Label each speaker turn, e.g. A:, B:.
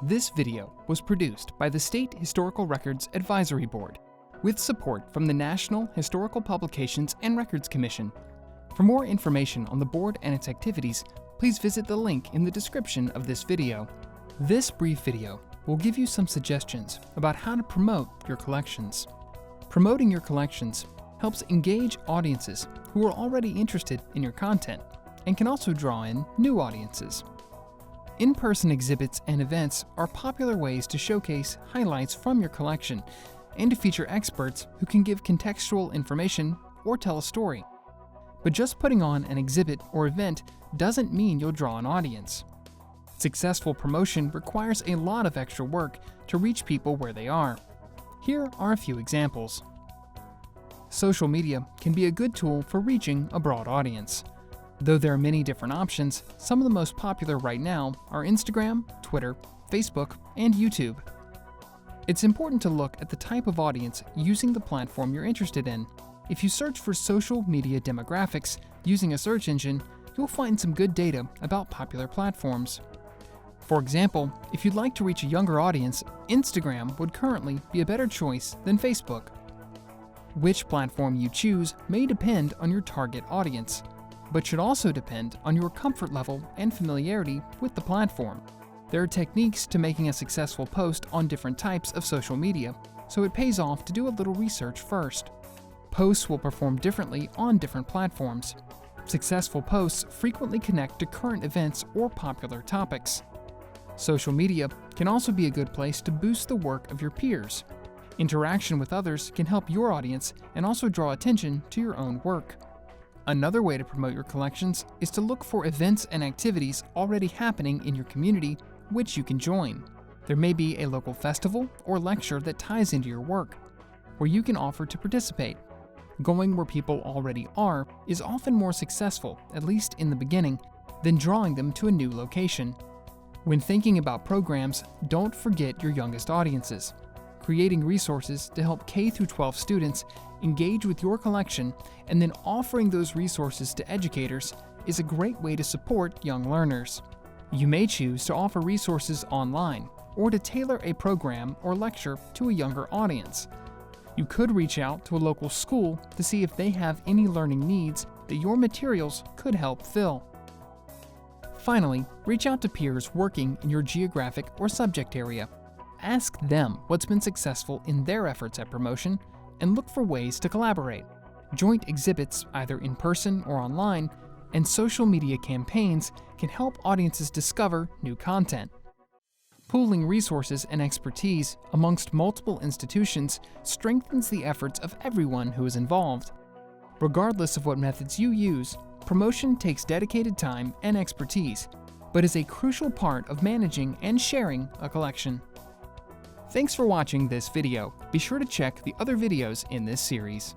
A: This video was produced by the State Historical Records Advisory Board with support from the National Historical Publications and Records Commission. For more information on the board and its activities, please visit the link in the description of this video. This brief video will give you some suggestions about how to promote your collections. Promoting your collections helps engage audiences who are already interested in your content and can also draw in new audiences. In-person exhibits and events are popular ways to showcase highlights from your collection and to feature experts who can give contextual information or tell a story. But just putting on an exhibit or event doesn't mean you'll draw an audience. Successful promotion requires a lot of extra work to reach people where they are. Here are a few examples. Social media can be a good tool for reaching a broad audience. Though there are many different options, some of the most popular right now are Instagram, Twitter, Facebook, and YouTube. It's important to look at the type of audience using the platform you're interested in. If you search for social media demographics using a search engine, you'll find some good data about popular platforms. For example, if you'd like to reach a younger audience, Instagram would currently be a better choice than Facebook. Which platform you choose may depend on your target audience, but should also depend on your comfort level and familiarity with the platform. There are techniques to making a successful post on different types of social media, so it pays off to do a little research first. Posts will perform differently on different platforms. Successful posts frequently connect to current events or popular topics. Social media can also be a good place to boost the work of your peers. Interaction with others can help your audience and also draw attention to your own work. Another way to promote your collections is to look for events and activities already happening in your community which you can join. There may be a local festival or lecture that ties into your work, where you can offer to participate. Going where people already are is often more successful, at least in the beginning, than drawing them to a new location. When thinking about programs, don't forget your youngest audiences. Creating resources to help K-12 students engage with your collection and then offering those resources to educators is a great way to support young learners. You may choose to offer resources online or to tailor a program or lecture to a younger audience. You could reach out to a local school to see if they have any learning needs that your materials could help fill. Finally, reach out to peers working in your geographic or subject area. Ask them what's been successful in their efforts at promotion and look for ways to collaborate. Joint exhibits, either in person or online, and social media campaigns can help audiences discover new content. Pooling resources and expertise amongst multiple institutions strengthens the efforts of everyone who is involved. Regardless of what methods you use, promotion takes dedicated time and expertise, but is a crucial part of managing and sharing a collection. Thanks for watching this video. Be sure to check the other videos in this series.